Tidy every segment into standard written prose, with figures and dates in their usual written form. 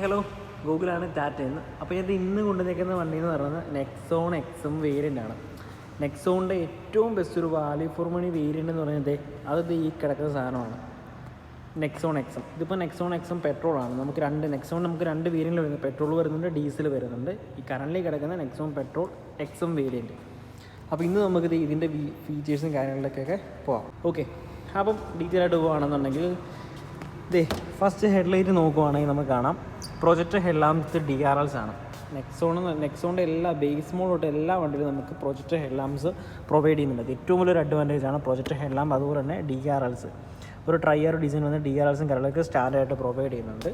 Hello, ഗൂഗിളാണ് ടാറ്റയെന്ന്. അപ്പോൾ ഇത് ഇന്ന് കൊണ്ടുവന്നേക്കുന്ന വണ്ടി എന്ന് പറയുന്നത് നെക്സോൺ എക്സും വേരിയൻ്റ് ആണ്. നെക്സോണിൻ്റെ ഏറ്റവും ബെസ്റ്റ് ഒരു വാല്യൂ ഫോർ മണി വേരിയൻ്റ് എന്ന് പറയുന്നത് അത് ഈ കിടക്കുന്ന സാധനമാണ്, നെക്സോൺ എക്സും. ഇതിപ്പോൾ നെക്സോൺ എക്സും പെട്രോളാണ്. നമുക്ക് രണ്ട് വേരിയൻ്റ് വരുന്നത്, പെട്രോൾ വരുന്നുണ്ട്, ഡീസൽ വരുന്നുണ്ട്. ഈ കറൻറ്റ്ലി കിടക്കുന്ന നെക്സോൺ പെട്രോൾ എക്സും വേരിയൻറ്റ്. അപ്പോൾ ഇന്ന് നമുക്കിത് ഇതിൻ്റെ ഫീച്ചേഴ്സും കാര്യങ്ങളിലേക്കൊക്കെ പോവാം. ഓക്കെ, അപ്പം ഡീറ്റെയിൽ ആയിട്ട് പോവുകയാണെന്നുണ്ടെങ്കിൽ ഫസ്റ്റ് ഹെഡ്ലൈറ്റ് നോക്കുവാണെങ്കിൽ നമുക്ക് കാണാം പ്രൊജക്ടർ ഹെഡ്ലാംപ്സ് DRLs ആണ്. നെക്സോണിൻ്റെ എല്ലാ ബേസ് മോഡ് തൊട്ട് എല്ലാ വണ്ടിയിലും നമുക്ക് പ്രൊജക്ടർ ഹെഡ്ലാംപ്സ് പ്രൊവൈഡ് ചെയ്യുന്നുണ്ട്. ഏറ്റവും വലിയൊരു അഡ്വാൻറ്റേജ് ആണ് പ്രൊജക്ടർ ഹെഡ്ലാമ്പ്. അതുപോലെ തന്നെ DRLs ഒരു ട്രൈയർ ഡിസൈൻ വന്ന് DRLസും കാര്യങ്ങളൊക്കെ സ്റ്റാൻഡായിട്ട് പ്രൊവൈഡ് ചെയ്യുന്നുണ്ട്.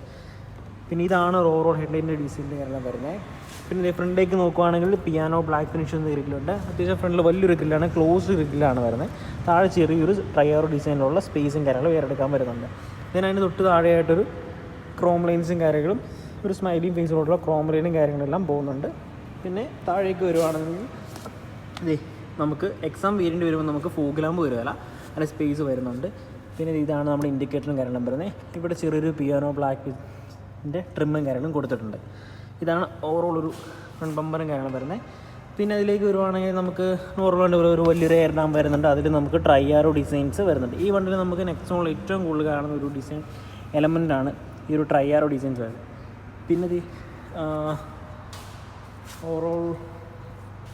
പിന്നെ ഇതാണ് ഓവറോൾ ഹെഡ്ലൈറ്റിൻ്റെ ഡിസൈനിൻ്റെ കാര്യങ്ങൾ വരുന്നത്. പിന്നെ ഫ്രണ്ടിലേക്ക് നോക്കുവാണെങ്കിൽ പിയാനോ ബ്ലാക്ക് ഫിനിഷ് എന്ന ഗ്രില്ലുണ്ട്. അത്യാവശ്യം ഫ്രണ്ടിൽ വലിയൊരു ഗ്രില്ലാണ്, ക്ലോസ്ഡ് ഗ്രില്ലാണ് വരുന്നത്. താഴെ ചെറിയൊരു ട്രൈയർ ഡിസൈനിലുള്ള സ്പേസും കാര്യങ്ങളും വേറെടുക്കാൻ വരുന്നുണ്ട്. അതിന് തൊട്ട് താഴെയായിട്ടൊരു ക്രോം ലൈൻസും കാര്യങ്ങളും ഒരു സ്മൈലിംഗ് ഫേസിലോട്ടുള്ള ക്രോം ലൈനും കാര്യങ്ങളെല്ലാം പോകുന്നുണ്ട്. പിന്നെ താഴേക്ക് വരുവാണെന്നുണ്ടെങ്കിൽ നമുക്ക് എക്സാം വേരിയൻ്റ് വരുമ്പോൾ നമുക്ക് ഫോഗ് ലാമ്പ് വരുമല്ല, അതിൻ്റെ സ്പേസ് വരുന്നുണ്ട്. പിന്നെ ഇതാണ് നമ്മുടെ ഇൻഡിക്കേറ്ററും കാര്യങ്ങളും വരുന്നത്. ഇവിടെ ചെറിയൊരു പിയാനോ ബ്ലാക്കിൻ്റെ ട്രിമ്മും കാര്യങ്ങളും കൊടുത്തിട്ടുണ്ട്. ഇതാണ് ഓവറോൾ ഒരു ഫ്രണ്ട് ബമ്പറും കാര്യങ്ങളും വരുന്നത്. പിന്നെ അതിലേക്ക് വരുവാണെങ്കിൽ നമുക്ക് നോർമലായിട്ട് ഒരു വലിയൊരു എയർ ഡാം വരുന്നുണ്ട്. അതിൽ നമുക്ക് ട്രൈയാറോ ഡിസൈൻസ് വരുന്നുണ്ട്. ഈ വണ്ടിയിൽ നമുക്ക് നെക്സോണിൽ ഏറ്റവും കൂടുതൽ കാണുന്ന ഒരു ഡിസൈൻ എലമെൻ്റാണ് ഈ ഒരു ട്രൈയാറോ ഡിസൈൻസ് വരുന്നത്. പിന്നെ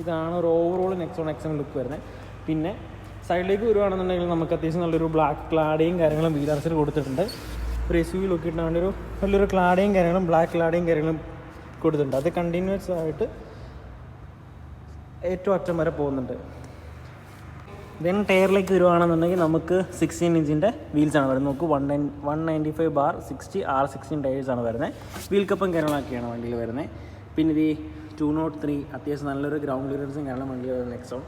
ഇതാണ് ഒരു ഓവറോൾ നെക്സോൺ എക്സം ലുക്ക് വരുന്നത്. പിന്നെ സൈഡിലേക്ക് വരുവാണെന്നുണ്ടെങ്കിൽ നമുക്ക് അത്യാവശ്യം നല്ലൊരു ബ്ലാക്ക് ക്ലാഡിയും കാര്യങ്ങളും വീലർസിൽ കൊടുത്തിട്ടുണ്ട്. ഒരു SUV ലുക്ക് കിട്ടാൻ വേണ്ടി ഒരു വലിയൊരു ക്ലാഡിയും കാര്യങ്ങളും ബ്ലാക്ക് ക്ലാഡിയും കാര്യങ്ങളും കൊടുത്തിട്ടുണ്ട്. അത് കണ്ടിന്യൂസ് ആയിട്ട് ഏറ്റവും അറ്റം വരെ പോകുന്നുണ്ട്. ദെൻ ടയറിലേക്ക് വരുവാണെന്നുണ്ടെങ്കിൽ നമുക്ക് 16 ഇഞ്ചിൻ്റെ വീൽസാണ് വരുന്നത്. നമുക്ക് 195/60 R16 ടയേഴ്സാണ് വരുന്നത്. വീൽ കപ്പും കാര്യങ്ങളൊക്കെയാണ് വണ്ടിയിൽ വരുന്നത്. പിന്നെ ഇത് 203 അത്യാവശ്യം നല്ലൊരു ഗ്രൗണ്ട് ക്ലിയറൻസും കാരണം വണ്ടിയിൽ വരുന്നത് നെക്സോൺ.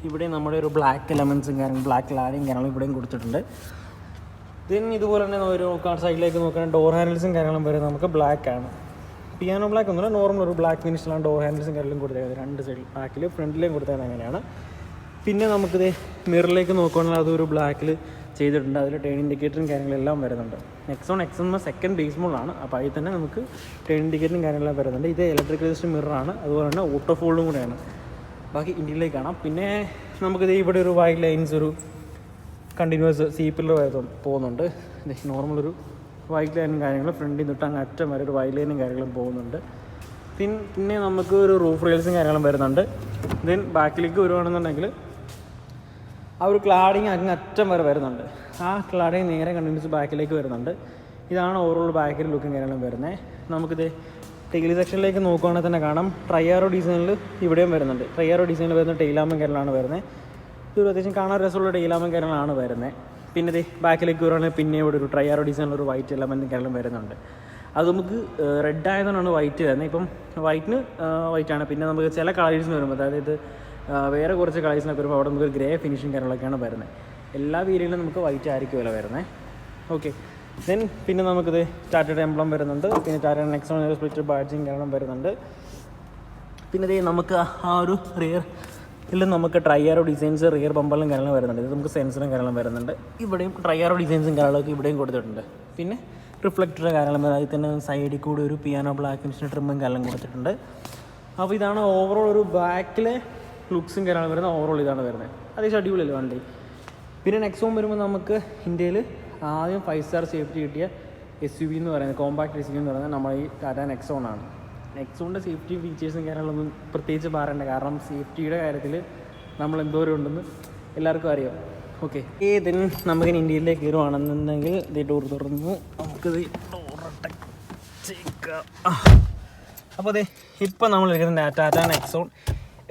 ഇവിടെ നമ്മുടെ ഒരു ബ്ലാക്ക് എലമെൻസും കാര്യങ്ങളും ബ്ലാക്ക് ലാഡിയും കാര്യങ്ങളും ഇവിടെയും കൊടുത്തിട്ടുണ്ട്. ദെൻ ഇതുപോലെ തന്നെ ഒരു സൈഡിലേക്ക് നോക്കുകയാണെങ്കിൽ ഡോർ ഹാൻഡിൽസും കാര്യങ്ങളും വരുന്നത് നമുക്ക് ബ്ലാക്ക് ആണ്. പിയാനോ ബ്ലാക്ക് ഒന്നുമില്ല, നോർമൽ ഒരു ബ്ലാക്ക് ഫിനിഷിലാണ് ഡോർ ഹാൻഡിൽസും കാര്യങ്ങളും കൊടുത്തേക്കുന്നത്. രണ്ട് സൈഡിൽ ബാക്കിൽ ഫ്രണ്ടിലേയും കൊടുത്തേക്കുന്നത് അങ്ങനെയാണ്. പിന്നെ നമുക്കിത് മിററിലേക്ക് നോക്കുകയാണെങ്കിൽ അതൊരു ബ്ലാക്കിൽ ചെയ്തിട്ടുണ്ട്. അതിൽ ടേൺ ഇൻഡിക്കേറ്ററും കാര്യങ്ങളെല്ലാം വരുന്നുണ്ട്. നെക്സോൺ എക്സം സെക്കൻഡ് ബേസ് മോഡാണ്. അപ്പോൾ അതിൽ തന്നെ നമുക്ക് ടേൺ ഇൻഡിക്കേറ്ററും കാര്യങ്ങളെല്ലാം വരുന്നുണ്ട്. ഇത് ഇലക്ട്രിക് അസിസ്റ്റ് മിററാണ്, അതുപോലെ തന്നെ ഓട്ടോ ഫോൾഡും കൂടെയാണ്. ബാക്കി ഇന്ത്യയിലേക്ക് കാണാം. പിന്നെ നമുക്കിത് ഇവിടെ ഒരു വൈറ്റ് ലൈൻസ് ഒരു കണ്ടിന്യൂസ് സീപ്പിൽ പോകുന്നുണ്ട്. നോർമൽ ഒരു വൈറ്റ് ലൈനും കാര്യങ്ങളും ഫ്രണ്ടിൽ തൊട്ട് അങ്ങ് അറ്റം വരെ ഒരു വൈറ്റ് ലൈനും കാര്യങ്ങളും പോകുന്നുണ്ട്. പിന്നെ നമുക്ക് ഒരു റൂഫ് റെയിൽസും കാര്യങ്ങളും വരുന്നുണ്ട്. ദെൻ ബാക്കിലേക്ക് വരുവാണെന്നുണ്ടെങ്കിൽ ആ ഒരു ക്ലാഡിങ് അങ്ങ് അറ്റം വരെ വരുന്നുണ്ട്. ആ ക്ലാഡിങ് നേരെ കണ്ടിന്യൂസ് ബാക്കിലേക്ക് വരുന്നുണ്ട്. ഇതാണ് ഓവറോൾ ബാക്കിൽ ലുക്കും കാര്യങ്ങളും വരുന്നത്. നമുക്കിത് ടെയിൽ സെക്ഷനിലേക്ക് നോക്കുകയാണെങ്കിൽ തന്നെ കാണാം ട്രൈയാറോ ഡിസൈനിൽ ഇവിടെയും വരുന്നുണ്ട്. ട്രൈയാറോ ഡിസൈനിൽ വരുന്ന ടെയിലാമ്പും കാര്യങ്ങളാണ് വരുന്നത്. ഇതൊരു അത്യാവശ്യം കാണാൻ രസമുള്ള ടെയിലാമ്പും കാര്യങ്ങളാണ് വരുന്നത്. പിന്നെ ഇത് ബാക്കിലേക്ക് വരുവാണെങ്കിൽ പിന്നെ ഇവിടെ ഒരു ട്രൈയാറോ ഡിസൈനിലൊരു വൈറ്റ് എലമെൻറ്റും കാര്യങ്ങളും വരുന്നുണ്ട്. അത് നമുക്ക് റെഡ് ആയതുകൊണ്ടാണ് വൈറ്റ് വരുന്നത്. ഇപ്പം വൈറ്റിന് വൈറ്റാണ്. പിന്നെ നമുക്ക് ചില കളേഴ്സിന് വരുമ്പോൾ, അതായത് വേറെ കുറച്ച് കളേഴ്സിനൊക്കെ വരുമ്പോൾ അവിടെ നമുക്ക് ഗ്രേ ഫിനിഷിങ് കാര്യങ്ങളൊക്കെയാണ് വരുന്നത്. എല്ലാ വീലിലും നമുക്ക് വൈറ്റ് ആയിരിക്കുമല്ലോ വരുന്നത്. ഓക്കെ, ദെൻ പിന്നെ നമുക്കിത് ടാറ്റയുടെ എംബ്ലം വരുന്നുണ്ട്. പിന്നെ ടാറ്റ നെക്സോൺ സ്പ്ലിറ്റ് ബാഡ്ജിങ് കാരണം വരുന്നുണ്ട്. പിന്നെ ഇത് നമുക്ക് ആ ഒരു റിയറിൽ നമുക്ക് ട്രൈയാറോ ഡിസൈൻസ് റിയർ ബമ്പറിലും കാര്യങ്ങളും വരുന്നുണ്ട്. ഇത് നമുക്ക് സെൻസറും കാര്യങ്ങളും വരുന്നുണ്ട്. ഇവിടെയും ട്രൈയാറോ ഡിസൈൻസും കാര്യങ്ങളൊക്കെ ഇവിടെയും കൊടുത്തിട്ടുണ്ട്. പിന്നെ റിഫ്ലക്ടറുടെ കാര്യങ്ങളും അതിൽ തന്നെ സൈഡിൽ കൂടി ഒരു പിയാനോ ബ്ലാക്ക് ഫിനിഷിൻ്റെ ട്രിമ്മും കാര്യങ്ങളും കൊടുത്തിട്ടുണ്ട്. അപ്പോൾ ഇതാണ് ഓവറോൾ ഒരു ബാക്കിലെ ലുക്സും കാര്യങ്ങളും വരുന്നത്. ഓവറോൾ ഇതാണ് വരുന്നത്. അത്യാവശ്യം അടിപൊളിയല്ലേ വണ്ടി. പിന്നെ നെക്സോൺ വരുമ്പോൾ നമുക്ക് ഇന്ത്യയിൽ ആദ്യം 5 സ്റ്റാർ സേഫ്റ്റി കിട്ടിയ SUV എന്ന് പറയുന്നത്, കോമ്പാക്ട് SUV എന്ന് പറയുന്നത് നമ്മൾ ഈ ടാറ്റ നെക്സോൺ ആണ്. നെക്സോണിൻ്റെ സേഫ്റ്റി ഫീച്ചേഴ്സും കാര്യങ്ങളൊന്നും പ്രത്യേകിച്ച് പറയണ്ട, കാരണം സേഫ്റ്റിയുടെ കാര്യത്തിൽ നമ്മൾ എന്തോരം ഉണ്ടെന്ന് എല്ലാവർക്കും അറിയാം. ഓക്കെ, ഇതിന് നമുക്കിനി ഇന്ത്യയിലേക്ക് കയറുവാണെന്നുണ്ടെങ്കിൽ ഇത് ഡോർ തുറന്ന് നമുക്കിത് ഡോറട്ടേക്കാം. അപ്പോൾ അതെ, ഇപ്പം നമ്മൾ ഇരിക്കുന്നത് ടാറ്റ നെക്സോൺ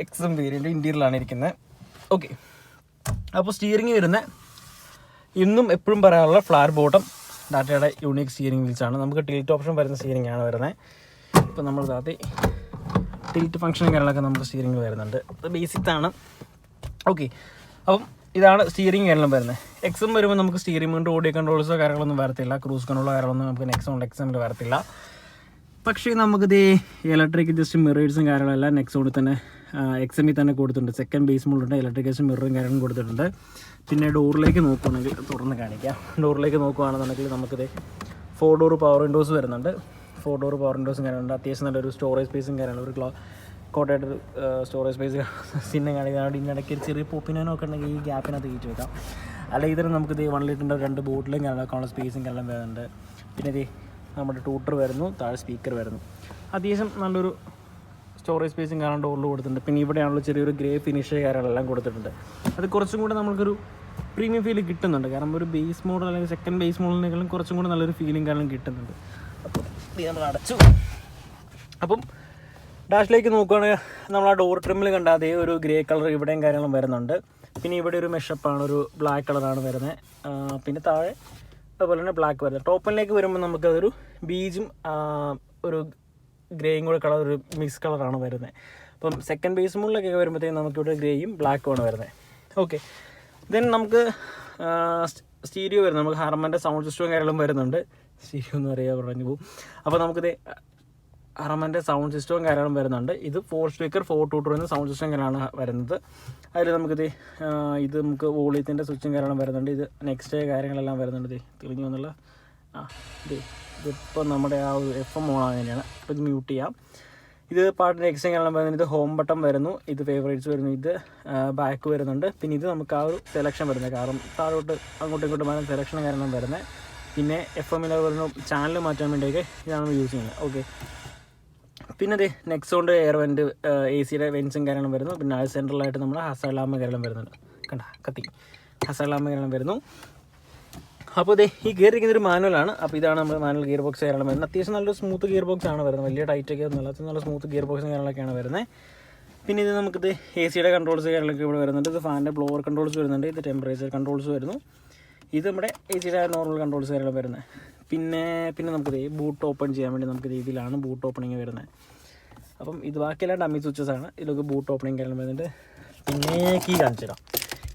എക്സം വേരിയൻ്റ് ഇന്ത്യയിലാണ് ഇരിക്കുന്നത്. ഓക്കെ, അപ്പോൾ സ്റ്റിയറിംഗ് വരുന്നത് ഇന്നും എപ്പോഴും പറയാനുള്ള ഫ്ലാറ്റ് ബോട്ടം ടാറ്റയുടെ യൂണിക് സ്റ്റിയറിംഗ് വീൽസാണ്. നമുക്ക് ടിൽറ്റ് ഓപ്ഷൻ വരുന്ന സ്റ്റിയറിംഗ് ആണ് വരുന്നത്. ഇപ്പോൾ നമ്മൾ ആദ്യം ടിൽറ്റ് ഫംഗ്ഷനും കാര്യങ്ങളൊക്കെ നമുക്ക് സ്റ്റിയറിംഗ് വരുന്നുണ്ട്. അത് ബേസിക്സാണ്. ഓക്കെ, അപ്പം ഇതാണ് സ്റ്റിയറിംഗ് എല്ലാം വരുന്നത്. എക്സം വരുമ്പോൾ നമുക്ക് സ്റ്റിയറിംഗ് കൊണ്ട് ഓഡിയോ കൺട്രോൾസോ കാര്യങ്ങളൊന്നും വരത്തില്ല, ക്രൂസ് കൺട്രോളോ കാര്യങ്ങളൊന്നും നമുക്ക് നെക്സോൺ എക്സമിൽ വരത്തില്ല. പക്ഷേ നമുക്കിത് ഇലക്ട്രിക് ജസ്റ്റ് മിറേഴ്സും കാര്യങ്ങളെല്ലാം നെക്സോണിൽ തന്നെ എക്സമിൽ തന്നെ കൊടുത്തിട്ടുണ്ട്. സെക്കൻഡ് ബേസ് മോഡുണ്ട്, ഇലക്ട്രിക് ജസ്റ്റ് മിററും കാര്യങ്ങളും കൊടുത്തിട്ടുണ്ട്. പിന്നെ ഡോറിലേക്ക് നോക്കുകയാണെങ്കിൽ തുറന്ന് കാണിക്കാം. ഡോറിലേക്ക് നോക്കുകയാണെന്നുണ്ടെങ്കിൽ നമുക്കിത് 4 ഡോർ പവർ വിൻഡോസ് വരുന്നുണ്ട്. 4 ഡോർ പവർ വിൻഡോസും കാര്യങ്ങളുണ്ട്. അത്യാവശ്യം നല്ലൊരു സ്റ്റോറേജ് സ്പേസും കാര്യങ്ങളും ഒരു കോട്ടയായിട്ടൊരു സ്റ്റോറേജ് സ്പേസ് സിന്നെ കാണിക്കാൻ ഇതിനിടയ്ക്ക് ഒരു ചെറിയ പോപ്പിനൊക്കെ ഉണ്ടെങ്കിൽ ഈ ഗ്യാപ്പിനകത്ത് കയറ്റി വെക്കാം. അല്ലെങ്കിൽ ഇതിന് നമുക്കിത് 1 ലിറ്ററിൻ്റെ 2 ബോട്ടിലും കാര്യങ്ങളൊക്കെ സ്പേസും കാര്യങ്ങളും വരുന്നുണ്ട്. പിന്നെ ഇത് നമ്മുടെ ട്യൂട്ടർ വരുന്നു, താഴെ സ്പീക്കർ വരുന്നു. അത്യാവശ്യം നല്ലൊരു സ്റ്റോറേജ് സ്പേസും കാരണം ഡോറിൽ കൊടുത്തിട്ടുണ്ട്. പിന്നെ ഇവിടെയാണല്ലോ ചെറിയൊരു ഗ്രേ ഫിനിഷ് കാര്യങ്ങളെല്ലാം കൊടുത്തിട്ടുണ്ട്. അത് കുറച്ചും കൂടെ നമുക്കൊരു പ്രീമിയം ഫീൽ കിട്ടുന്നുണ്ട്. കാരണം ഒരു ബേസ് മോഡൽ അല്ലെങ്കിൽ സെക്കൻഡ് ബേസ് മോഡലിനേക്കാളും കുറച്ചും കൂടെ നല്ലൊരു ഫീലിംഗ് കാരണം കിട്ടുന്നുണ്ട്. അപ്പോൾ ഇത് നമ്മൾ അടച്ചു. അപ്പം ഡാഷിലേക്ക് നോക്കുകയാണെങ്കിൽ നമ്മൾ ആ ഡോർ ട്രിമ്മിൽ കണ്ട അതേ ഒരു ഗ്രേ കളർ ഇവിടെയും കാര്യങ്ങളും വരുന്നുണ്ട്. പിന്നെ ഇവിടെ ഒരു മെഷപ്പാണ്, ഒരു ബ്ലാക്ക് കളറാണ് വരുന്നത്. പിന്നെ താഴെ അതുപോലെ തന്നെ ബ്ലാക്ക് വരുന്നത്. ടോപ്പിലേക്ക് വരുമ്പോൾ നമുക്കതൊരു ബീജും ഒരു ഗ്രേയും കൂടെ കളർ, ഒരു മിക്സ് കളറാണ് വരുന്നത്. അപ്പം സെക്കൻഡ് ബേസ് മുകളിലൊക്കെ വരുമ്പോഴത്തേക്കും നമുക്കിവിടെ ഗ്രേയും ബ്ലാക്കുമാണ് വരുന്നത്. ഓക്കെ, ദെൻ നമുക്ക് സ്റ്റീരിയോ വരുന്നത്, നമുക്ക് ഹാർമൻ്റെ സൗണ്ട് സിസ്റ്റവും കാര്യങ്ങളും വരുന്നുണ്ട്. സ്റ്റീരിയോ എന്ന് പറയുക പറഞ്ഞു പോകും. അപ്പോൾ നമുക്കിത് ഹാർമൻ്റെ സൗണ്ട് സിസ്റ്റവും കാര്യങ്ങളും വരുന്നുണ്ട്. ഇത് 4 സ്പീക്കർ 4 ട്യൂട്ടർ എന്ന സൗണ്ട് സിസ്റ്റം കാര്യമാണ് വരുന്നത്. അതിൽ നമുക്കിത് ഇത് നമുക്ക് വോളിയത്തിൻ്റെ സ്വിച്ചും കാര്യങ്ങളും വരുന്നുണ്ട്. ഇത് നെക്സ്റ്റ് കാര്യങ്ങളെല്ലാം വരുന്നുണ്ട്. ഇത് തെളിഞ്ഞു വന്നുള്ള ഇതിപ്പോൾ നമ്മുടെ ആ ഒരു FM ഓണാണ് തന്നെയാണ്. അപ്പോൾ ഇത് മ്യൂട്ട് ചെയ്യാം. ഇത് പാട്ടിൻ്റെ എക്സ്ട്രാ കാര്യങ്ങളും വരുന്നത്. ഇത് ഹോം ബട്ടൺ വരുന്നു, ഇത് ഫേവറേറ്റ്സ് വരുന്നു, ഇത് ബാക്ക് വരുന്നുണ്ട്. പിന്നെ ഇത് നമുക്ക് ആ ഒരു സെലക്ഷൻ വരുന്നത്, കാരണം താഴോട്ട് അങ്ങോട്ടും ഇങ്ങോട്ടും വരുന്ന സെലക്ഷൻ കാരണം വരുന്നത്. പിന്നെ FM-ൽ വരുന്ന ചാനൽ മാറ്റാൻ വേണ്ടിയൊക്കെ ഇതാണ് നമ്മൾ യൂസ് ചെയ്യുന്നത്. ഓക്കെ, പിന്നെ ഇത് നെക്സോണിൻ്റെ എയർ വെൻറ്റ് AC-യുടെ വെൻസും കാര്യങ്ങളും വരുന്നു. പിന്നെ അത് സെൻട്രലായിട്ട് നമ്മൾ ഹസാലാമ കാര്യങ്ങളും വരുന്നുണ്ട്. കണ്ട കത്തി ഹസാലാമ കാര്യങ്ങളും വരുന്നു. അപ്പോൾ ഇത് ഈ ഗിയർ ഇരിക്കുന്നൊരു മാനുവലാണ്. അപ്പോൾ ഇതാണ് നമ്മൾ മാനുവൽ ഗിയർ ബോക്സ് കാര്യങ്ങളും വരുന്നത്. അത്യാവശ്യം നല്ലൊരു സ്മൂത്ത് ഗിയർ ബോക്സ് ആണ് വരുന്നത്. വലിയ ടൈറ്റൊക്കെ ഒന്നുമില്ല, അത്യാവശ്യം നല്ല സ്മൂത്ത് ഗിയർ ബോക്സും കാര്യങ്ങളൊക്കെയാണ് വരുന്നത്. പിന്നെ ഇത് നമുക്കിത് AC-യുടെ കൺട്രോൾസ് കാര്യങ്ങളൊക്കെ ഇവിടെ വരുന്നുണ്ട്. ഇത് ഫാനിൻ്റെ ബ്ലോവർ കൺട്രോൾസ് വരുന്നുണ്ട്. ഇത് ടെമ്പറേച്ചർ കൺട്രോൾസ് വരുന്നു. ഇത് നമ്മുടെ AC-യുടെ നോർമൽ കൺട്രോൾസ് കാര്യങ്ങൾ വരുന്നത്. പിന്നെ നമുക്കിത് ബൂട്ട് ഓപ്പൺ ചെയ്യാൻ വേണ്ടി നമുക്ക് ഇതിലാണ് ബൂട്ട് ഓപ്പണിങ് വരുന്നത്. അപ്പം ഇത് ബാക്കിയെല്ലാം ഡമ്മി സ്വിച്ചസ് ആണ്. ഇതിലൊക്കെ ബൂട്ട് ഓപ്പണിങ് കാര്യങ്ങൾ വരുന്നുണ്ട്. പിന്നെ കീ കാണിച്ചു തരാം.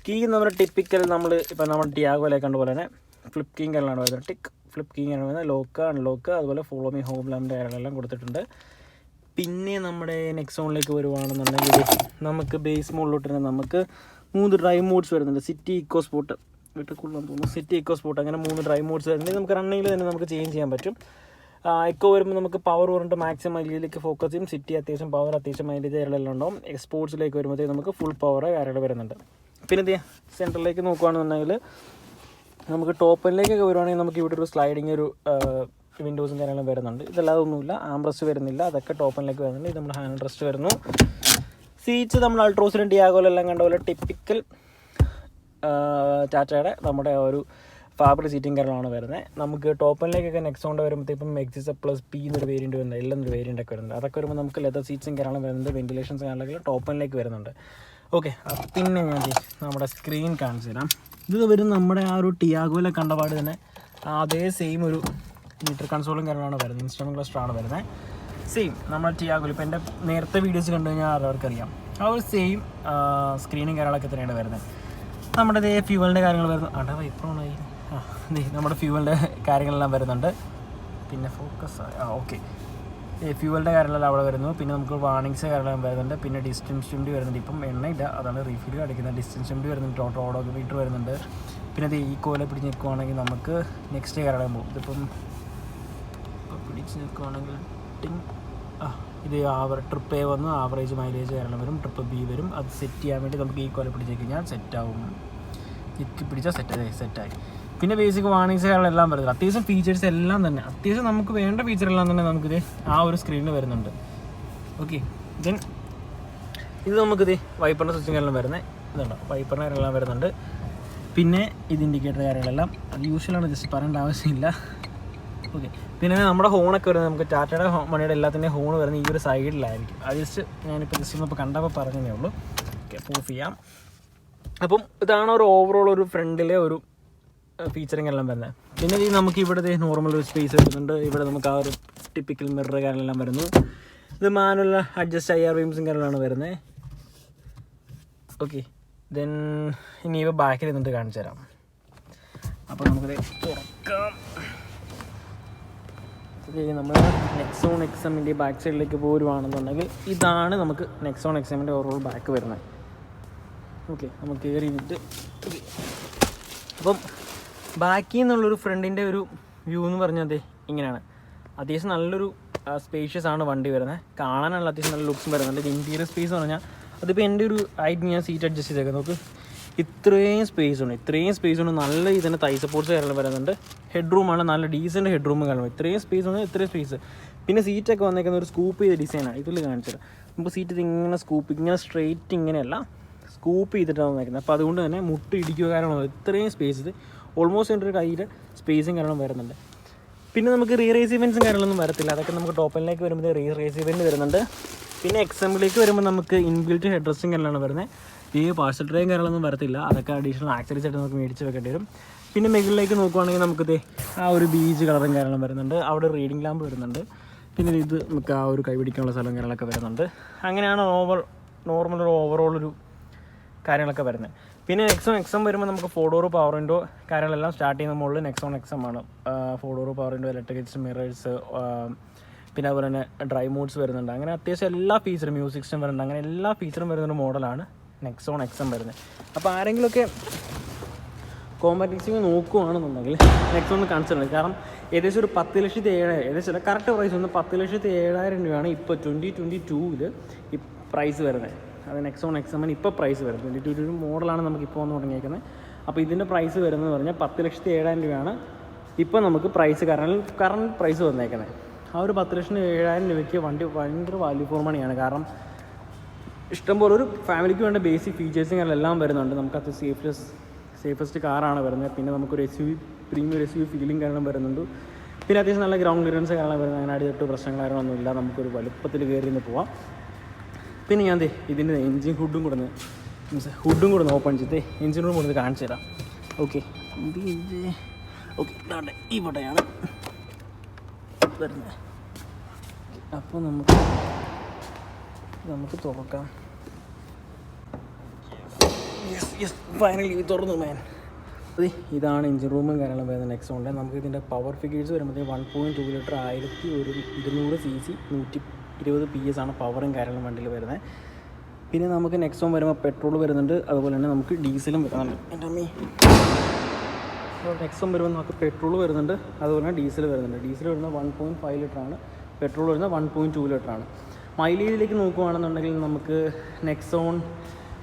കീ നമ്മുടെ ടിപ്പിക്കൽ നമ്മൾ ഇപ്പം നമ്മൾ ടിയാഗോയിലേക്ക് കണ്ട പോലെ തന്നെ ഫ്ലിപ്പ് കീ കാര്യങ്ങളാണ് വരുന്നത്. ഫ്ലിപ്പ് കീ കാര്യങ്ങൾ വരുന്നത്. ലോക്ക്, അൺലോക്ക്, അതുപോലെ ഫോളോ മീ ഹോം ലാമ്പിൻ്റെ കാര്യങ്ങളെല്ലാം കൊടുത്തിട്ടുണ്ട്. പിന്നെ നമ്മുടെ നെക്സോണിലേക്ക് വരുവാണെന്നുണ്ടെങ്കിൽ നമുക്ക് ബേസ് മോഡിലോട്ട് നമുക്ക് 3 ഡ്രൈവ് മോഡ്സ് വരുന്നുണ്ട്. സിറ്റി ഇക്കോ സ്പോട്ട് വീട്ടിൽക്കൊള്ളാൻ തോന്നുന്നു. സിറ്റി ഇക്കോ സ്പോട്ട് അങ്ങനെ 3 ഡ്രൈവ് മോഡ്സ് വരുന്നുണ്ട്. നമുക്ക് റണ്ണിങ്ങിൽ തന്നെ നമുക്ക് ചേഞ്ച് ചെയ്യാൻ പറ്റും. എക്കോ വരുമ്പോൾ നമുക്ക് പവർ പറഞ്ഞിട്ട് മാക്സിമം മൈലേജിലേക്ക് ഫോക്കസ് ചെയ്യും. സിറ്റി അത്യാവശ്യം പവർ, അത്യാവശ്യം മൈലേജ് കാര്യങ്ങളെല്ലാം ഉണ്ടാവും. സ്പോർട്സിലേക്ക് വരുമ്പോഴത്തേക്ക് നമുക്ക് ഫുൾ പവർ കാര്യങ്ങൾ വരുന്നുണ്ട്. പിന്നെ ഇത് സെൻറ്ററിലേക്ക് നോക്കുകയാണെന്നുണ്ടെങ്കിൽ നമുക്ക് ടോപ്പിലേക്കൊക്കെ വരുവാണെങ്കിൽ നമുക്ക് ഇവിടെ ഒരു സ്ലൈഡിങ് ഒരു വിൻഡോസും കാര്യങ്ങളും വരുന്നുണ്ട്. ഇതല്ലാതെ ഒന്നുമില്ല. ആംബ്രസ്റ്റ് വരുന്നില്ല, അതൊക്കെ ടോപ്പിലേക്ക് വരുന്നുണ്ട്. ഇത് നമ്മുടെ ഹാൻഡ് റെസ്റ്റ് വരുന്നു. സീറ്റ്സ് നമ്മൾ അൾട്രോസിലും ടിയാഗോയിലെല്ലാം കണ്ട പോലെ ടിപ്പിക്കൽ ടാറ്റയുടെ നമ്മുടെ ഒരു ഫാബ്രിക് സീറ്റിംഗ് കാര്യങ്ങളാണ് വരുന്നത്. നമുക്ക് ടോപ്പിലേക്കൊക്കെ നെക്സോണ്ട് വരുമ്പോഴത്തേക്കും എക്സിസ് പ്ലസ് P എന്നൊരു വേരിയൻറ്റ് വരുന്നത്, എല്ലാം ഒരു വേരിയൻ്റ് ഒക്കെ വരുന്നുണ്ട്. അതൊക്കെ വരുമ്പോൾ നമുക്ക് ലെതർ സീറ്റ്സും കാര്യങ്ങളും വരുന്നുണ്ട്. വെന്റിലേഷൻസ് കാര്യങ്ങളൊക്കെ ടോപ്പിലേക്ക് വരുന്നുണ്ട്. ഓക്കെ, പിന്നെ ഞാൻ നമ്മുടെ സ്ക്രീൻ കാണിച്ചു തരാം. ഇത് വരും നമ്മുടെ ആ ഒരു ടിയാഗോയിലെ കണ്ടപാട് തന്നെ അതേ സെയിം ഒരു മീറ്റർ കൺസോളും കാര്യങ്ങളാണ് വരുന്നത്. ഇൻസ്ട്രുമെൻറ്റ് ക്ലസ്റ്ററാണ് വരുന്നത്. സെയിം നമ്മുടെ ടിയാഗോയിൽ ഇപ്പോൾ എൻ്റെ നേരത്തെ വീഡിയോസ് കണ്ടു കഴിഞ്ഞാൽ അവർക്കറിയാം ആ ഒരു സെയിം സ്ക്രീനും കാര്യങ്ങളൊക്കെ തന്നെയാണ് വരുന്നത്. നമ്മുടെ ഇതേ ഫ്യൂവലിൻ്റെ കാര്യങ്ങൾ വരുന്നു. ഇപ്പോഴാണ് നമ്മുടെ ഫ്യൂവലിൻ്റെ കാര്യങ്ങളെല്ലാം വരുന്നുണ്ട്. പിന്നെ ഫോക്കസ് ഓക്കെ, ഫ്യൂവലിൻ്റെ കാര്യങ്ങളെല്ലാം അവിടെ വരുന്നു. പിന്നെ നമുക്ക് വാർണിങ്സ് കാര്യങ്ങളെല്ലാം വരുന്നുണ്ട്. പിന്നെ ഡിസ്റ്റൻസ് ലിമിറ്റ് വരുന്നുണ്ട്. ഇപ്പം എണ്ണയില്ല, അതാണ് റീഫിൽ അടിക്കുന്നത്. ഡിസ്റ്റൻസ് ലിമിറ്റ് വരുന്നുണ്ട്. ടോട്ടൽ ഓഡോമീറ്റർ വരുന്നുണ്ട്. പിന്നെ ഇത് ഈ കോല പിടിച്ച് നിൽക്കുവാണെങ്കിൽ നമുക്ക് നെക്സ്റ്റ് കാര്യങ്ങളും പോകും. ഇതിപ്പം പിടിച്ച് നിൽക്കുവാണെങ്കിൽ ഇത് ട്രിപ്പ് A വന്ന് ആവറേജ് മൈലേജ് കാരണം വരും. ട്രിപ്പ് B വരും. അത് സെറ്റ് ചെയ്യാൻ വേണ്ടി നമുക്ക് ഈ കോല പിടിച്ച് കഴിഞ്ഞാൽ സെറ്റാവും. ഇക്ക് പിടിച്ചാൽ സെറ്റായി. പിന്നെ ബേസിക് വാർണിങ്സ് കാര്യങ്ങളെല്ലാം വരുന്നത്. അത്യാവശ്യം ഫീച്ചേഴ്സ് എല്ലാം തന്നെ അത്യാവശ്യം നമുക്ക് വേണ്ട ഫീച്ചറെല്ലാം തന്നെ നമുക്കിത് ആ ഒരു സ്ക്രീനിൽ വരുന്നുണ്ട്. ഓക്കെ, ദെൻ ഇത് നമുക്കിത് വൈപ്പറിൻ്റെ സ്വിച്ചും കാര്യങ്ങളും വരുന്നത്. ഇതുണ്ടോ, വൈപ്പറിൻ്റെ കാര്യങ്ങളെല്ലാം വരുന്നുണ്ട്. പിന്നെ ഇത് ഇൻഡിക്കേറ്റർ കാര്യങ്ങളെല്ലാം അത് യൂഷ്വലാണ്, ജസ്റ്റ് പറയേണ്ട ആവശ്യമില്ല. ഓക്കെ, പിന്നെ നമ്മുടെ ഹോണൊക്കെ വരുന്നത് നമുക്ക് ടാറ്റയുടെ മണിയുടെ എല്ലാത്തിൻ്റെയും ഹോൺ വരുന്നത് ഈ ഒരു സൈഡിലായിരിക്കും. അത് ജസ്റ്റ് ഞാനിപ്പോൾ ജസ്റ്റ് ഇപ്പോൾ കണ്ടപ്പോൾ പറഞ്ഞതേ ഉള്ളൂ. ഓക്കെ, പ്രൂഫ് ചെയ്യാം. അപ്പം ഇതാണ് ഒരു ഓവറോൾ ഒരു ഫ്രണ്ടിലെ ഒരു ഫീച്ചറിങ് എല്ലാം വരുന്നത്. പിന്നെ ഈ നമുക്ക് ഇവിടെ നോർമൽ ഒരു സ്പേസ് വരുന്നുണ്ട്. ഇവിടെ നമുക്ക് ആ ഒരു ടിപ്പിക്കൽ മിറർ കാര്യങ്ങളെല്ലാം വരുന്നു. ഇത് മാനുവൽ അഡ്ജസ്റ്റ് IR ബീംസും കാര്യങ്ങളാണ് വരുന്നത്. ഓക്കെ, ദെൻ ഇനി ഇവ ബാക്കിൽ നിന്നിട്ട് കാണിച്ചു തരാം. അപ്പോൾ നമുക്കിത് തുറക്കാം. നമ്മൾ നെക്സോൺ XMൻ്റെ ബാക്ക് സൈഡിലേക്ക് പോരുവാണെന്നുണ്ടെങ്കിൽ ഇതാണ് നമുക്ക് നെക്സോൺ XMൻ്റെ ഓവറോൾ ബാക്ക് വരുന്നത്. ഓക്കെ, നമുക്ക് കയറി നിന്നിട്ട് അപ്പം ബാക്കിൽ നിന്നുള്ളൊരു ഫ്രണ്ടിൻ്റെ ഒരു വ്യൂ എന്ന് പറഞ്ഞാൽ ഇങ്ങനെയാണ്. അത്യാവശ്യം നല്ലൊരു സ്പേഷ്യസ് ആണ് വണ്ടി വരുന്നത്, കാണാനുള്ള അത്യാവശ്യം നല്ല ലുക്സും വരുന്നുണ്ട്. ഇത് ഇൻറ്റീരിയർ സ്പേസ് എന്ന് പറഞ്ഞാൽ അതിപ്പോൾ എൻ്റെ ഒരു ഹൈറ്റ് ഞാൻ സീറ്റ് അഡ്ജസ്റ്റ് ചെയ്തേക്കാം. നോക്ക്, ഇത്രയും സ്പേസ് ഉണ്ട്. നല്ല ഇതിൻ്റെ തൈ സപ്പോർട്ട്സ് കാര്യങ്ങൾ വരുന്നുണ്ട്. ഹെഡ് റൂമാണ്, നല്ല ഡീസൻറ്റ് ഹെഡ് റൂം കാരണം ഇത്രയും സ്പേസ് ഉണ്ട്. ഇത്രയും സ്പേസ്. പിന്നെ സീറ്റൊക്കെ വന്നേക്കുന്ന ഒരു സ്കൂപ്പ് ചെയ്ത ഡിസൈനാണ്. ഇതിൽ കാണിച്ചത് നമുക്ക് സീറ്റ് ഇങ്ങനെ ഇങ്ങനെ സ്ട്രെയിറ്റ് ഇങ്ങനെയല്ല, സ്കൂപ്പ് ചെയ്തിട്ടാണ് വന്നേക്കുന്നത്. അപ്പോൾ അതുകൊണ്ട് തന്നെ മുട്ട് ഇടിക്കുക കാരണം ഇത്രയും സ്പേസ്, ഇത് ഓൾമോസ്റ്റ് എൻ്റെ ഒരു കയ്യിൽ സ്പേസും കാരണം വരുന്നുണ്ട്. പിന്നെ നമുക്ക് റീറേസ് ഇവൻറ്റ്സും കാര്യങ്ങളൊന്നും വരത്തില്ല. അതൊക്കെ നമുക്ക് ടോപ്പിലേക്ക് വരുമ്പോൾ റീറേസ് ഇവൻറ്റ് വരുന്നുണ്ട്. പിന്നെ എക്സാമ്പിളിലേക്ക് വരുമ്പോൾ നമുക്ക് ഇൻബിൽറ്റ് ഹെഡ് റെസ്റ്റും കാര്യങ്ങളാണ് വരുന്നത്. ഈ പാർസൽ ട്രെയും കാര്യങ്ങളൊന്നും വരത്തില്ല. അതൊക്കെ അഡീഷണൽ ആക്സറീസ് ആയിട്ട് നമുക്ക് മേടിച്ച് വെക്കേണ്ടി വരും. പിന്നെ മുകളിലേക്ക് നോക്കുവാണെങ്കിൽ നമുക്ക് ആ ഒരു ബീച്ച് കളറും കാര്യങ്ങളും വരുന്നുണ്ട്. അവിടെ റീഡിംഗ് ലാമ്പ് വരുന്നുണ്ട്. പിന്നെ ഇത് നമുക്ക് ആ ഒരു കൈപിടിക്കാനുള്ള സ്ഥലം കാര്യങ്ങളൊക്കെ വരുന്നുണ്ട്. അങ്ങനെയാണ് നോർമൽ ഒരു ഓവറോൾ ഒരു കാര്യങ്ങളൊക്കെ വരുന്നത്. പിന്നെ നെക്സോൺ വരുമ്പോൾ നമുക്ക് 4 ഡോർ പവർ വിൻഡോ കാര്യങ്ങളെല്ലാം സ്റ്റാർട്ട് ചെയ്യുന്ന മുകളിൽ നെക്സോൺ ആണ്. 4 door power window, electric mirrors, പിന്നെ അതുപോലെ തന്നെ ഡ്രൈവ് മോഡ്സ് വരുന്നുണ്ട്. അങ്ങനെ അത്യാവശ്യം എല്ലാ ഫീച്ചറും, മ്യൂസിക് സിസ്റ്റം വരുന്നുണ്ട്. അങ്ങനെ എല്ലാ ഫീച്ചറും വരുന്നൊരു മോഡലാണ് നെക്സോൺ വരുന്നത്. അപ്പോൾ ആരെങ്കിലുമൊക്കെ കോമ്പാക്ട് നോക്കുകയാണെന്നുണ്ടെങ്കിൽ നെക്സോൺ ഒന്ന് കൺസിഡർ ചെയ്യും. കാരണം ഏകദേശം ഒരു 10,07,000, ഏകദേശം കറക്റ്റ് പ്രൈസ് ഒന്ന് 10,07,000 രൂപയാണ് ഇപ്പോൾ 2022 ഈ പ്രൈസ് വരുന്നത്. അത് നെക്സോൺ ഇപ്പോൾ പ്രൈസ് വരുന്നത് 2022 മോഡലാണ് നമുക്കിപ്പോൾ വന്ന് തുടങ്ങിയേക്കുന്നത്. അപ്പോൾ ഇതിൻ്റെ പ്രൈസ് വരുന്നതെന്ന് പറഞ്ഞാൽ 10,07,000 രൂപയാണ് ഇപ്പോൾ നമുക്ക് പ്രൈസ് കറണ്ട് പ്രൈസ് വന്നേക്കുന്നത്. ആ ഒരു 10,07,000 രൂപയ്ക്ക് വണ്ടി ഭയങ്കര വാല്യൂ ഫോർ മണിയാണ്. കാരണം ഇഷ്ടംപോലെ ഒരു ഫാമിലിക്ക് വേണ്ട ബേസിക് ഫീച്ചേഴ്സും എല്ലാം വരുന്നുണ്ട്. നമുക്കത് സേഫസ്റ്റ് കാറാണ് വരുന്നത്. പിന്നെ നമുക്കൊരു പ്രീമിയം SUV ഫീലിംഗ് കാരണം വരുന്നുണ്ട്. പിന്നെ അത്യാവശ്യം നല്ല ഗ്രൗണ്ട് ക്ലിയറൻസ് കാരണം വരുന്നത്. അങ്ങനെ അടിതൊട്ട് പ്രശ്നങ്ങളൊന്നുമില്ല. നമുക്കൊരു വലുപ്പത്തിൽ കയറി നിന്ന് പോവാം. പിന്നെ ഞാൻ ഇതിൻ്റെ എൻജിൻ ഹുഡും കൂടെ ഒന്ന് ഓപ്പൺ ചെയ്ത് എൻജിൻ റൂം കൊടുത്ത് കാണിച്ചു തരാം. ഓക്കെ, ഇതാണ് ഇവിടെയാണ് വരുന്നത്. അപ്പോൾ നമുക്ക് തുറക്കാം. ഫൈനലി തുറന്നു മാൻ. ഇതാണ് എഞ്ചിൻ റൂമും കാര്യങ്ങളും വരുന്നത് നെക്സോണിൻ്റെ. നമുക്ക് ഇതിൻ്റെ പവർ ഫിഗേഴ്സ് വരുമ്പോഴത്തേക്ക് 1.2 ലിറ്റർ 1200 cc 120 PS ആണ് പവറും കാര്യങ്ങളും വണ്ടിയിൽ വരുന്നത്. പിന്നെ നമുക്ക് നെക്സോൺ വരുമ്പോൾ പെട്രോൾ വരുന്നുണ്ട്, അതുപോലെ തന്നെ നമുക്ക് ഡീസലും വരുന്നുണ്ട്. എൻ്റെ അമ്മേ, നെക്സോൺ വരുമ്പോൾ നമുക്ക് പെട്രോൾ വരുന്നുണ്ട്, അതുപോലെ തന്നെ ഡീസൽ വരുന്നുണ്ട്. ഡീസൽ വരുന്നത് 1.5 ലിറ്ററാണ്, പെട്രോൾ വരുന്നത് 1.2 ലിറ്ററാണ്. മൈലേജിലേക്ക് നോക്കുകയാണെന്നുണ്ടെങ്കിൽ നമുക്ക് നെക്സോൺ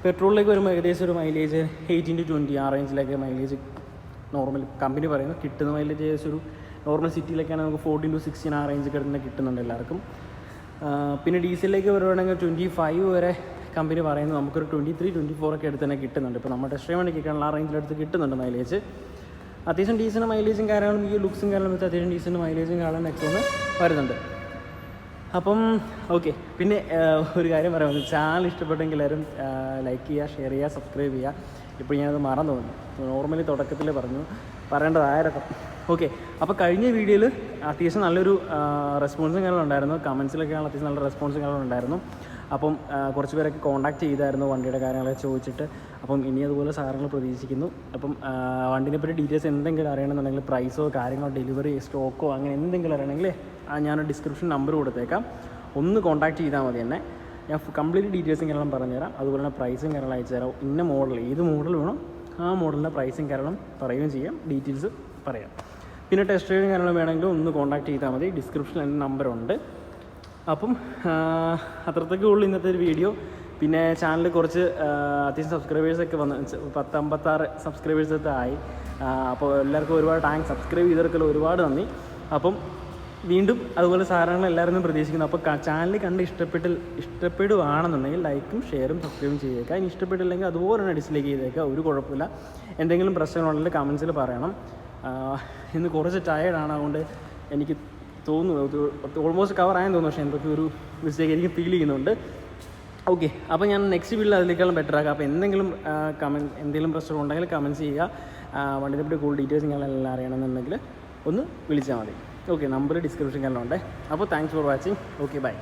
പെട്രോളിലേക്ക് വരുമ്പോൾ ഏകദേശം ഒരു മൈലേജ് 18 to 20 ആ റേഞ്ചിലേക്ക് മൈലേജ് നോർമൽ കമ്പനി പറയുന്നത്. കിട്ടുന്ന മൈലേജ് ഏകദേശം ഒരു നോർമൽ സിറ്റിയിലേക്കാണ് നമുക്ക് 14 to 16 ആ റേഞ്ച് കിട്ടുന്ന കിട്ടുന്നുണ്ട് എല്ലാവർക്കും. പിന്നെ ഡീസലിലേക്ക് വരുവാണെങ്കിൽ 25 വരെ കമ്പനി പറയുന്നത് നമുക്കൊരു 23-24 ഒക്കെ അടുത്ത് തന്നെ കിട്ടുന്നുണ്ട്. ഇപ്പോൾ നമ്മുടെ ടെസ്റ്റ് ഡ്രൈവ് വണ്ടിക്കൊക്കെയാണ് ആ റേഞ്ചിലെടുത്ത് കിട്ടുന്നുണ്ട് മൈലേജ്. അത്യാവശ്യം ഡീസലിൻ്റെ മൈലേജും കാര്യങ്ങളും ഈ ലുക്സും കാര്യങ്ങളും വെച്ച് അത്യാവശ്യം ഡീസലിൻ്റെ മൈലേജും കാണാൻ നെക്സോണ് വരുന്നുണ്ട്. അപ്പം ഓക്കെ, പിന്നെ ഒരു കാര്യം പറയാം, ചാനൽ ഇഷ്ടപ്പെട്ടെങ്കിൽ എല്ലാവരും ലൈക്ക് ചെയ്യുക, ഷെയർ ചെയ്യുക, സബ്സ്ക്രൈബ് ചെയ്യുക. ഇപ്പോൾ ഞാനത് മറന്നു തോന്നി, നോർമലി തുടക്കത്തിൽ പറയേണ്ടതായിരുന്നു. ഓക്കെ, അപ്പോൾ കഴിഞ്ഞ വീഡിയോയിൽ അത്യാവശ്യം നല്ലൊരു റെസ്പോൺസും കാര്യങ്ങളുണ്ടായിരുന്നു. കമൻസിലൊക്കെ അത്യാവശ്യം നല്ല റെസ്പോൺസും കാര്യങ്ങളുണ്ടായിരുന്നു. അപ്പം കുറച്ച് പേരൊക്കെ കോൺടാക്ട് ചെയ്തായിരുന്നു വണ്ടിയുടെ കാര്യങ്ങളൊക്കെ ചോദിച്ചിട്ട്. അപ്പം ഇനി അതുപോലെ സാധനങ്ങൾ പ്രതീക്ഷിക്കുന്നു. അപ്പം വണ്ടിനെ പറ്റി ഡീറ്റെയിൽസ് എന്തെങ്കിലും അറിയണമെന്നുണ്ടെങ്കിൽ, പ്രൈസോ കാര്യങ്ങളോ ഡെലിവറി സ്റ്റോക്കോ അങ്ങനെ എന്തെങ്കിലും അറിയണമെങ്കിൽ ഞാൻ ഡിസ്ക്രിപ്ഷൻ നമ്പർ കൊടുത്തേക്കാം, ഒന്ന് കോൺടാക്ട് ചെയ്താൽ മതി എന്നെ. ഞാൻ കംപ്ലീറ്റ് ഡീറ്റെയിൽസും കാര്യങ്ങളും പറഞ്ഞുതരാം. അതുപോലെ തന്നെ പ്രൈസും കാര്യങ്ങളും അയച്ചു തരാം. ഇന്ന മോഡൽ, ഏത് മോഡൽ വേണം ആ മോഡലിൻ്റെ പ്രൈസും കാര്യങ്ങളും പറയുകയും ചെയ്യാം, ഡീറ്റെയിൽസ് പറയാം. പിന്നെ ടെസ്റ്റ് ഡ്രൈവും കാര്യങ്ങളും വേണമെങ്കിൽ ഒന്ന് കോൺടാക്ട് ചെയ്താൽ മതി. ഡിസ്ക്രിപ്ഷനിൽ എൻ്റെ നമ്പറുണ്ട്. അപ്പം അത്രത്തേക്കേ ഉള്ളൂ ഇന്നത്തെ ഒരു വീഡിയോ. പിന്നെ ചാനലിൽ കുറച്ച് അത്യാവശ്യം സബ്സ്ക്രൈബേഴ്സൊക്കെ വന്ന് 56 സബ്സ്ക്രൈബേഴ്സൊക്കെ ആയി. അപ്പോൾ എല്ലാവർക്കും ഒരുപാട് താങ്ക്സ്. സബ്സ്ക്രൈബ് ചെയ്തവർക്കെല്ലാം ഒരുപാട് നന്ദി. അപ്പം വീണ്ടും അതുപോലെ സാധനങ്ങൾ എല്ലാവരും പ്രതീക്ഷിക്കുന്നു. അപ്പോൾ ചാനൽ കണ്ട് ഇഷ്ടപ്പെടുകയാണെന്നുണ്ടെങ്കിൽ ലൈക്കും ഷെയറും സബ്സ്ക്രൈബും ചെയ്തേക്കാം. ഇനി ഇഷ്ടപ്പെട്ടില്ലെങ്കിൽ അതുപോലെ തന്നെ ഡിസ്ലൈക്ക് ചെയ്തേക്കാം, ഒരു കുഴപ്പമില്ല. എന്തെങ്കിലും പ്രശ്നങ്ങളുണ്ടെങ്കിൽ കമൻസിൽ പറയണം. ഇന്ന് കുറച്ച് ടയേർഡാണ്, അതുകൊണ്ട് എനിക്ക് തോന്നുന്നു ഓൾമോസ്റ്റ് കവറായെന്ന് തോന്നുന്നു. പക്ഷേ എന്തൊക്കെ ഒരു മിസ്റ്റേക്ക് എനിക്ക് ഫീൽ ചെയ്യുന്നുണ്ട്. ഓക്കെ, അപ്പോൾ ഞാൻ നെക്സ്റ്റ് വീഡിയോയിൽ അതിലേക്കാളും ബെറ്റർ ആക്കാം. അപ്പോൾ എന്തെങ്കിലും പ്രശ്നം ഉണ്ടെങ്കിൽ കമൻസ് ചെയ്യുക. വണ്ടിയെ പറ്റി കൂടുതൽ ഡീറ്റെയിൽസ് നിങ്ങളെല്ലാം അറിയണമെന്നുണ്ടെങ്കിൽ ഒന്ന് വിളിച്ചാൽ മതി. ഓക്കെ, നമ്പർ ഡിസ്ക്രിപ്ഷൻ എല്ലാം ഉണ്ട്. അപ്പോൾ thanks for watching. Okay, by.